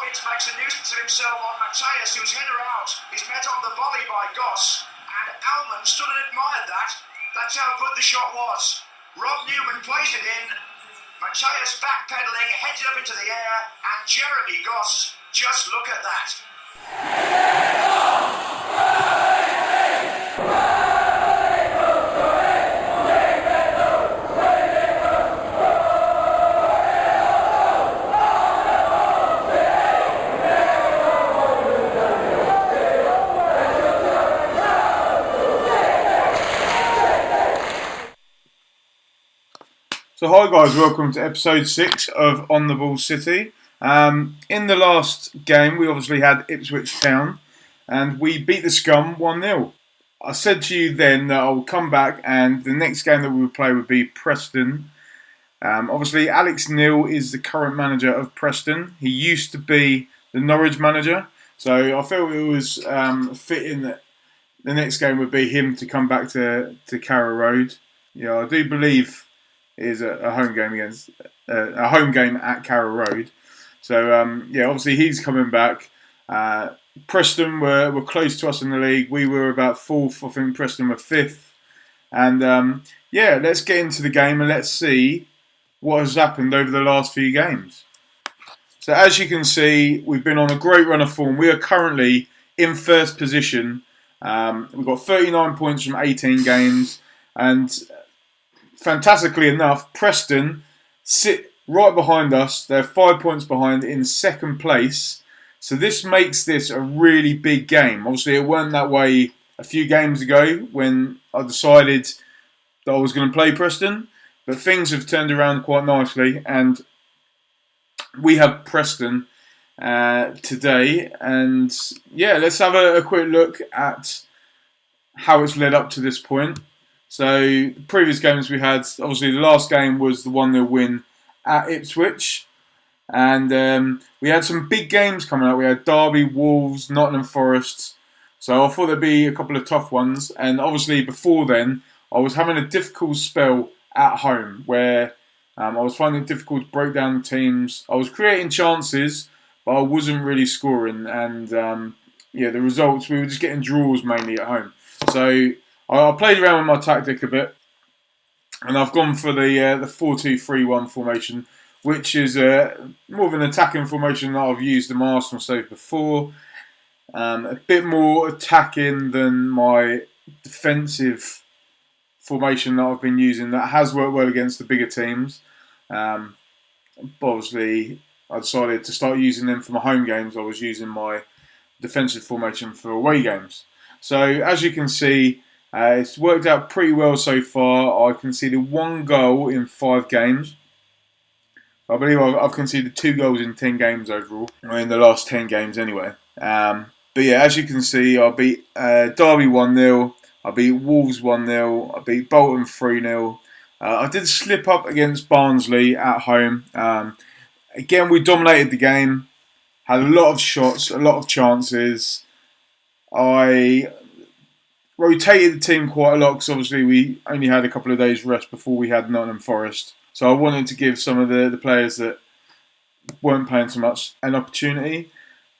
Watkins makes a nuisance of himself on Matthias, whose header out is met on the volley by Goss, and Alman stood and admired that. That's how good the shot was. Rob Newman plays it in. Matthias backpedaling, heads it up into the air, and Jeremy Goss, just look at that. So hi guys, welcome to episode 6 of On the Ball City. In the last game we obviously had Ipswich Town and we beat the Scum 1-0. I said to you then that I would come back and the next game that we would play would be Preston. Obviously Alex Neil is the current manager of Preston. He used to be the Norwich manager, so I felt it was fitting that the next game would be him to come back to Carrow Road. Yeah, I do believe is a home game against a home game at Carrow Road. So obviously he's coming back. Preston were close to us in the league. We were about 4th. I think Preston were 5th. And let's get into the game and let's see what has happened over the last few games. So as you can see, we've been on a great run of form. We are currently in first position. We've got 39 points from 18 games, and fantastically enough, Preston sit right behind us. They're 5 points behind in second place. So this makes this a really big game. Obviously, it weren't that way a few games ago when I decided that I was going to play Preston. But things have turned around quite nicely. And we have Preston today. And let's have a quick look at how it's led up to this point. So, the previous games we had, obviously the last game was the 1-0 win at Ipswich. And we had some big games coming up. We had Derby, Wolves, Nottingham Forest. So I thought there'd be a couple of tough ones. And obviously before then, I was having a difficult spell at home where I was finding it difficult to break down the teams. I was creating chances, but I wasn't really scoring. And the results, we were just getting draws mainly at home. So I played around with my tactic a bit, and I've gone for the 4-2-3-1 formation, which is more of an attacking formation that I've used in my Arsenal save before. A bit more attacking than my defensive formation that I've been using that has worked well against the bigger teams. But obviously, I decided to start using them for my home games. I was using my defensive formation for away games. So as you can see, it's worked out pretty well so far. I conceded 1 goal in 5 games. I believe I've conceded 2 goals in 10 games overall, or in the last 10 games anyway. As you can see, I beat Derby 1-0, I beat Wolves 1-0, I beat Bolton 3-0. I did slip up against Barnsley at home. Again, we dominated the game, had a lot of shots, a lot of chances. I rotated the team quite a lot because obviously we only had a couple of days rest before we had Nottingham Forest. So I wanted to give some of the players that weren't playing so much an opportunity,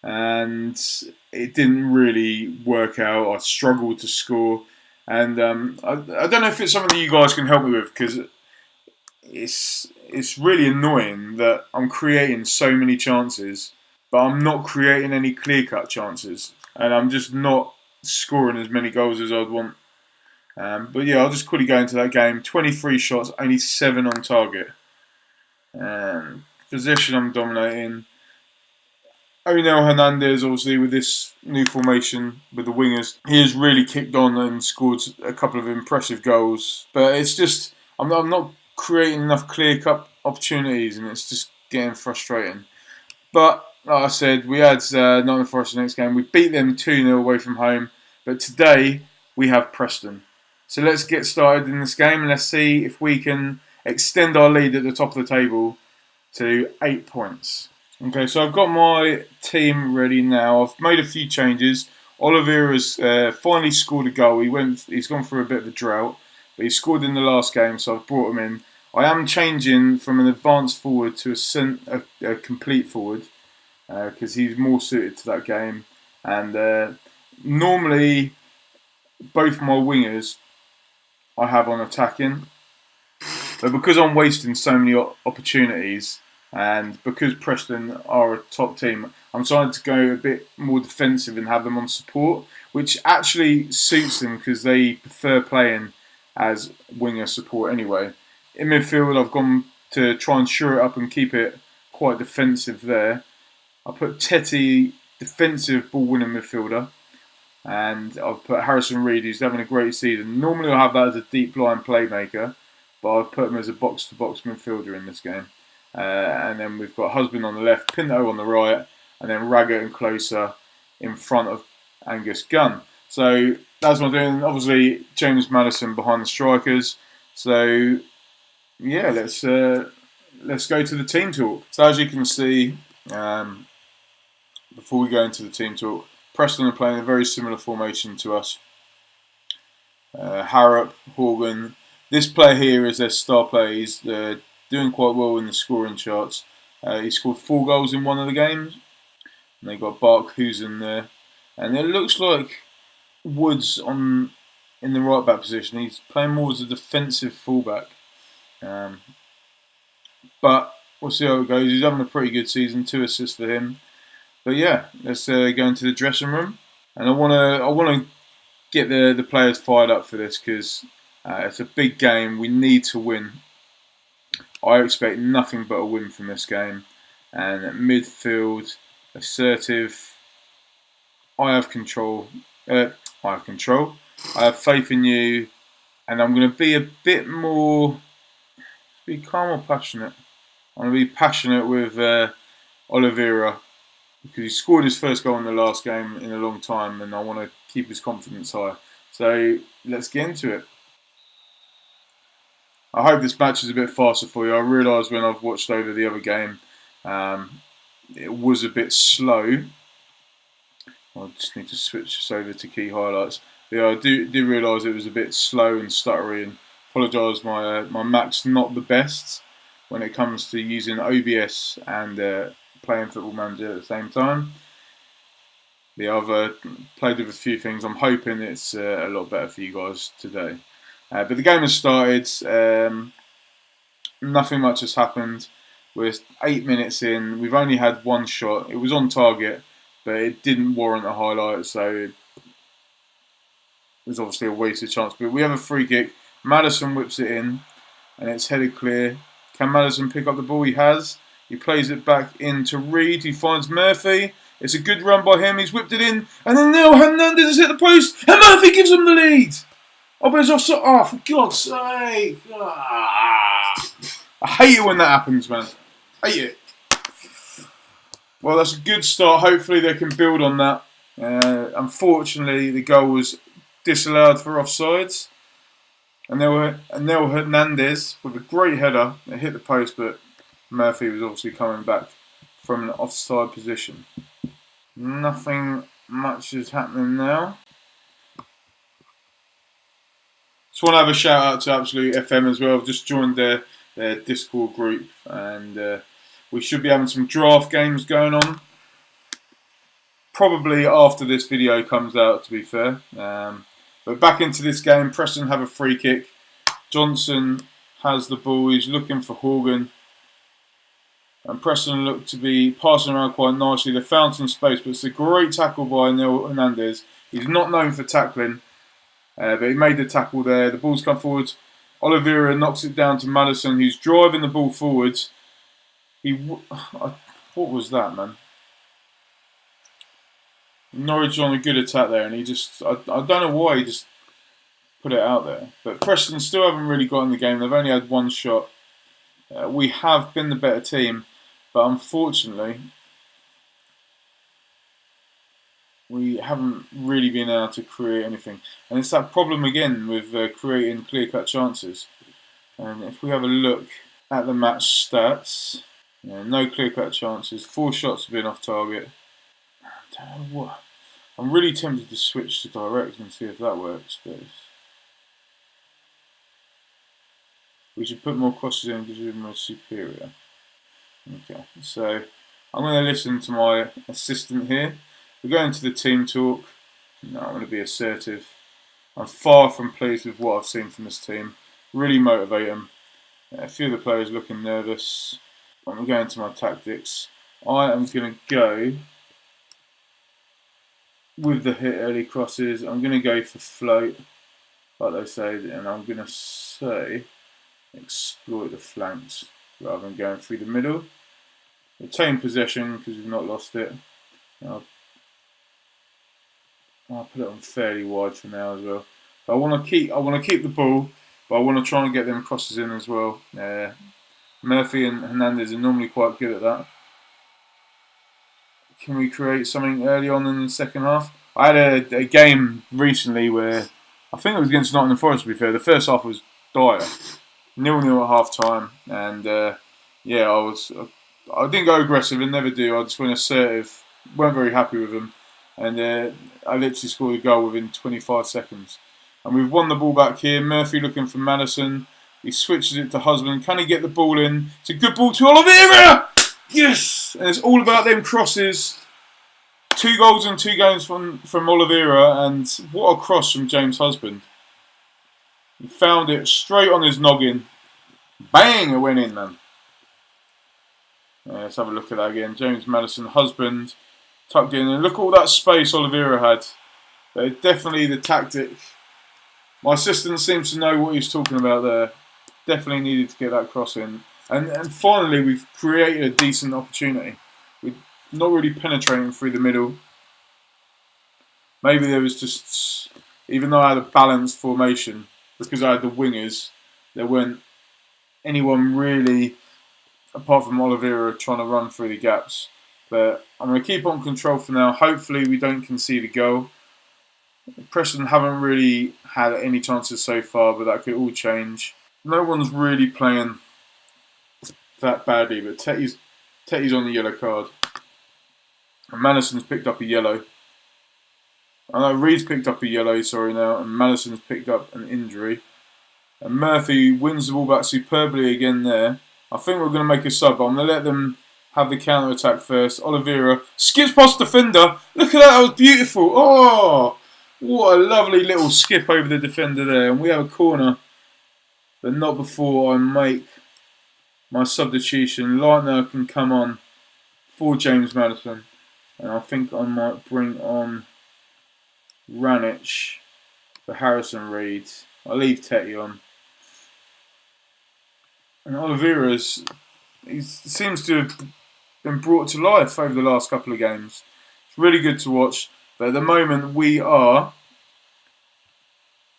and it didn't really work out. I struggled to score, and I don't know if it's something that you guys can help me with, because it's really annoying that I'm creating so many chances, but I'm not creating any clear-cut chances, and I'm just not scoring as many goals as I'd want. I'll just quickly go into that game. 23 shots, only 7 on target. Possession, I'm dominating. Onel Hernandez, obviously, with this new formation with the wingers, he has really kicked on and scored a couple of impressive goals. But it's just, I'm not creating enough clear-cut opportunities, and it's just getting frustrating. But like I said, we had Nottingham Forest the next game. We beat them 2-0 away from home. But today, we have Preston. So let's get started in this game and let's see if we can extend our lead at the top of the table to 8 points. Okay, so I've got my team ready now. I've made a few changes. Oliver has finally scored a goal. He's gone through a bit of a drought, but he scored in the last game, so I've brought him in. I am changing from an advanced forward to a complete forward. because he's more suited to that game. And normally, both my wingers I have on attacking, but because I'm wasting so many opportunities, and because Preston are a top team, I'm trying to go a bit more defensive and have them on support, which actually suits them because they prefer playing as winger support anyway. In midfield, I've gone to try and shore it up and keep it quite defensive there. I put Tetty, defensive ball-winning midfielder, and I've put Harrison Reed, who's having a great season. Normally I'll have that as a deep-line playmaker, but I've put him as a box-to-box midfielder in this game. And then we've got Husband on the left, Pinto on the right, and then Raggett and Closer in front of Angus Gunn. So that's what I'm doing. Obviously, James Maddison behind the strikers. So yeah, let's go to the team talk. So as you can see, before we go into the team talk, Preston are playing a very similar formation to us. Harrop, Horgan. This player here is their star player. He's doing quite well in the scoring charts. He scored 4 goals in one of the games. And they got Bark, who's in there. And it looks like Woods in the right back position. He's playing more as a defensive fullback. But we'll see how it goes. He's having a pretty good season. 2 assists for him. But yeah, let's go into the dressing room. And I want to get the players fired up for this because it's a big game. We need to win. I expect nothing but a win from this game. And at midfield, assertive. I have control. I have faith in you, and I'm going to be a bit more, be calm or passionate. I'm going to be passionate with Oliveira because he scored his first goal in the last game in a long time, and I want to keep his confidence high. So let's get into it. I hope this match is a bit faster for you. I realise when I've watched over the other game, it was a bit slow. I just need to switch this over to key highlights. But yeah, I do realise it was a bit slow and stuttery, and apologise. My Mac's not the best when it comes to using OBS and playing Football Manager at the same time. I've played with a few things. I'm hoping it's a lot better for you guys today. But the game has started. Nothing much has happened. We're 8 minutes in. We've only had one shot. It was on target, but it didn't warrant a highlight, so it was obviously a wasted chance. But we have a free kick. Maddison whips it in, and it's headed clear. Can Maddison pick up the ball? He has. He plays it back into Reed. He finds Murphy. It's a good run by him. He's whipped it in, and then now Hernandez has hit the post, and Murphy gives him the lead. Oh, but it's offside. Oh, for God's sake. I hate it when that happens, man. I hate it. Well, that's a good start. Hopefully they can build on that. Unfortunately, the goal was disallowed for offsides. And now Hernandez with a great header. It hit the post, but Murphy was obviously coming back from an offside position. Nothing much is happening now. Just want to have a shout out to Absolute FM as well. I've just joined their Discord group, and we should be having some draft games going on. Probably after this video comes out, to be fair. But back into this game, Preston have a free kick. Johnson has the ball. He's looking for Horgan. And Preston look to be passing around quite nicely. They found some space, but it's a great tackle by Neil Hernandez. He's not known for tackling. But he made the tackle there. The ball's come forward. Oliveira knocks it down to Maddison, who's driving the ball forwards. What was that, man? Norwich on a good attack there, and he just... I don't know why he just put it out there. But Preston still haven't really got in the game. They've only had one shot. We have been the better team, but unfortunately... we haven't really been able to create anything. And it's that problem again with creating clear-cut chances. And if we have a look at the match stats, no clear-cut chances, 4 shots have been off target. I don't know what. I'm really tempted to switch to direct and see if that works, but we should put more crosses in because we're more superior. Okay, so I'm going to listen to my assistant here. We're going to the team talk. No, I'm going to be assertive. I'm far from pleased with what I've seen from this team. Really motivate them. A few of the players looking nervous. I'm going to my tactics. I am going to go with the hit early crosses. I'm going to go for float, like they say, and I'm going to say exploit the flanks rather than going through the middle. Retain possession because we've not lost it. I'll put it on fairly wide for now as well. But I want to keep the ball, but I want to try and get them crosses in as well. Murphy and Hernandez are normally quite good at that. Can we create something early on in the second half? I had a game recently where I think it was against Nottingham Forest. To be fair, the first half was dire, 0-0 at half time, and I didn't go aggressive and never do. I just went assertive. Weren't very happy with them, and I literally scored a goal within 25 seconds. And we've won the ball back here. Murphy looking for Madison. He switches it to Husband. Can he get the ball in? It's a good ball to Oliveira. Yes, and it's all about them crosses. 2 goals in 2 games from Oliveira, and what a cross from James Husband. He found it straight on his noggin. Bang! It went in, man. Let's have a look at that again. James Madison, Husband, tucked in. And look at all that space Oliveira had. But definitely the tactic. My assistant seems to know what he's talking about there. Definitely needed to get that cross in. And finally, we've created a decent opportunity. We're not really penetrating through the middle. Maybe there was just, even though I had a balanced formation, because I had the wingers, there weren't anyone really, apart from Oliveira, trying to run through the gaps. But I'm going to keep on control for now. Hopefully we don't concede a goal. Preston haven't really had any chances so far, but that could all change. No one's really playing that badly, but Tetty's on the yellow card. And Madison's picked up a yellow. I know Reed's picked up a yellow, now, and Madison's picked up an injury. And Murphy wins the ball back superbly again there. I think we're going to make a sub, but I'm going to let them have the counter-attack first. Oliveira skips past defender. Look at that, that was beautiful. Oh, what a lovely little skip over the defender there. And we have a corner, but not before I make my substitution. Leitner can come on for James Madison. And I think I might bring on Ranich for Harrison Reed. I'll leave Tetty on. And Oliveira seems to have been brought to life over the last couple of games. It's really good to watch. But at the moment we are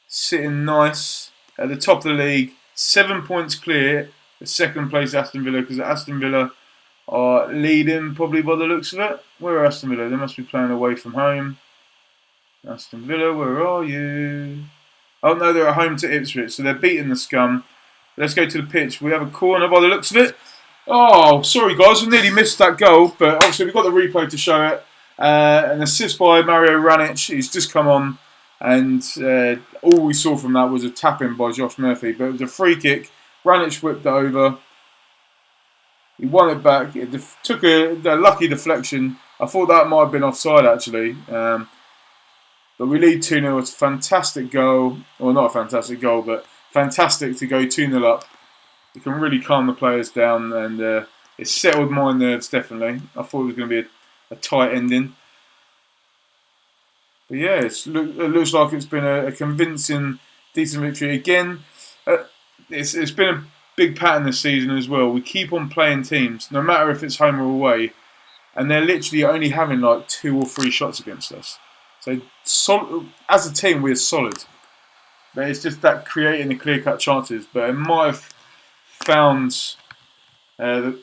sitting nice at the top of the league. 7 points clear of second place Aston Villa, because Aston Villa are leading probably by the looks of it. Where are Aston Villa? They must be playing away from home. Aston Villa, where are you? Oh no, they're at home to Ipswich, so they're beating the scum. Let's go to the pitch. We have a corner by the looks of it. Oh, sorry guys, we nearly missed that goal, but obviously we've got the replay to show it. An assist by Mario Ranich. He's just come on, and all we saw from that was a tap-in by Josh Murphy, but it was a free kick. Ranich whipped it over. He won it back. It took a lucky deflection. I thought that might have been offside actually. But we lead 2-0. It's a fantastic goal. Well, not a fantastic goal, but fantastic to go 2-0 up. You can really calm the players down, and it settled my nerves definitely. I thought it was going to be a tight ending. But yeah, it looks like it's been a convincing, decent victory. Again, it's been a big pattern this season as well. We keep on playing teams, no matter if it's home or away, and they're literally only having like 2 or 3 shots against us. So as a team, we're solid. But it's just that creating the clear-cut chances. But it might have found a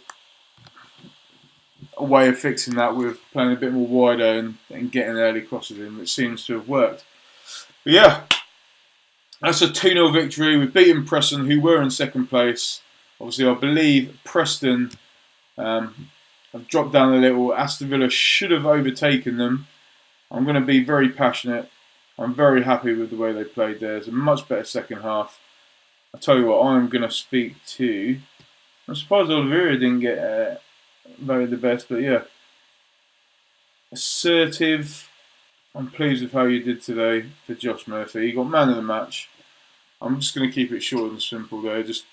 way of fixing that with playing a bit more wider and getting early crosses in, which seems to have worked. But yeah, that's a 2-0 victory. We've beaten Preston, who were in second place. Obviously, I believe Preston have dropped down a little. Aston Villa should have overtaken them. I'm going to be very passionate. I'm very happy with the way they played there. It's a much better second half. I tell you what, I'm going to speak to... I'm surprised Oliveira didn't get voted the best, but yeah. Assertive. I'm pleased with how you did today for Josh Murphy. You got man of the match. I'm just going to keep it short and simple there. Just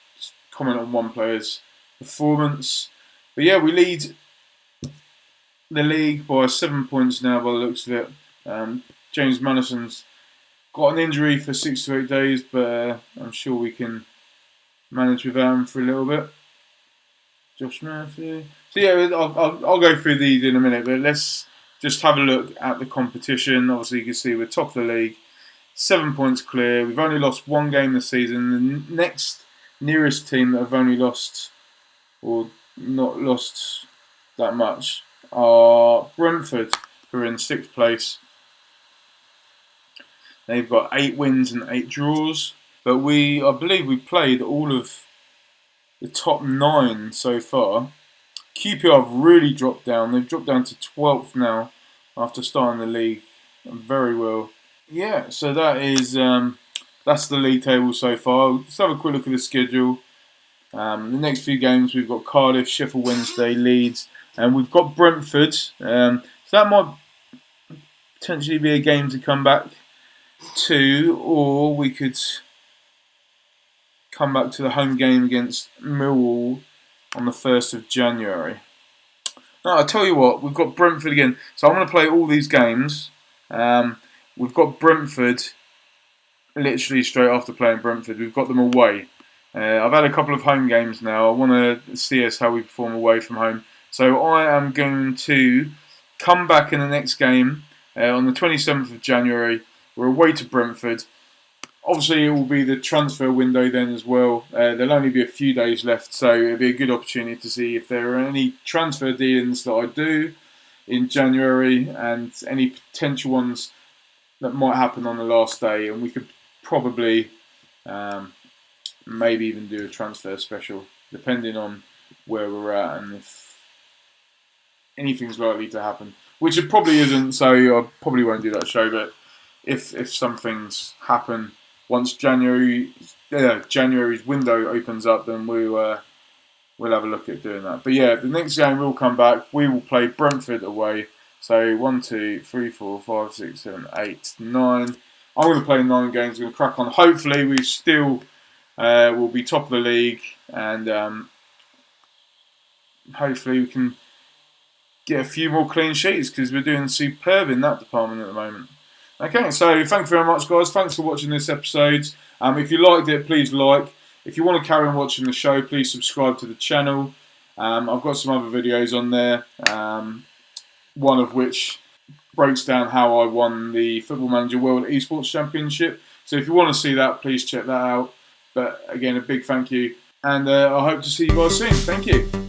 comment on one player's performance. But yeah, we lead the league by 7 points now by the looks of it. James Madison's got an injury for 6 to 8 days, but I'm sure we can manage without him for a little bit. Josh Murphy. So yeah, I'll go through these in a minute, but let's just have a look at the competition. Obviously, you can see we're top of the league, 7 points clear. We've only lost one game this season. The next nearest team that have only lost or not lost that much are Brentford, who are in 6th place. They've got 8 wins and 8 draws, but I believe we played all of the top 9 so far. QPR have really dropped down. They've dropped down to 12th now after starting the league very well. Yeah, so that's the league table so far. Let's have a quick look at the schedule. The next few games we've got Cardiff, Sheffield Wednesday, Leeds, and we've got Brentford. So that might potentially be a game to come back to, or we could come back to the home game against Millwall on the 1st of January. Now, I'll tell you what, we've got Brentford again. So I'm going to play all these games. We've got Brentford literally straight after playing Brentford. We've got them away. I've had a couple of home games now. I want to see how we perform away from home. So I am going to come back in the next game on the 27th of January. We're away to Brentford. Obviously, it will be the transfer window then as well. There'll only be a few days left, so it'll be a good opportunity to see if there are any transfer dealings that I do in January and any potential ones that might happen on the last day. And we could probably maybe even do a transfer special, depending on where we're at and if anything's likely to happen. Which it probably isn't, so I probably won't do that show, but if some things happen once January's window opens up, then we'll have a look at doing that. But yeah, the next game we'll come back. We will play Brentford away. So 1, 2, 3, 4, 5, 6, 7, 8, 9. I'm going to play 9 games. I'm going to crack on. Hopefully, we still will be top of the league, and hopefully we can get a few more clean sheets because we're doing superb in that department at the moment. Okay, so thank you very much, guys. Thanks for watching this episode. If you liked it, please like. If you want to carry on watching the show, please subscribe to the channel. I've got some other videos on there, one of which breaks down how I won the Football Manager World Esports Championship. So if you want to see that, please check that out. But again, a big thank you. And I hope to see you guys soon. Thank you.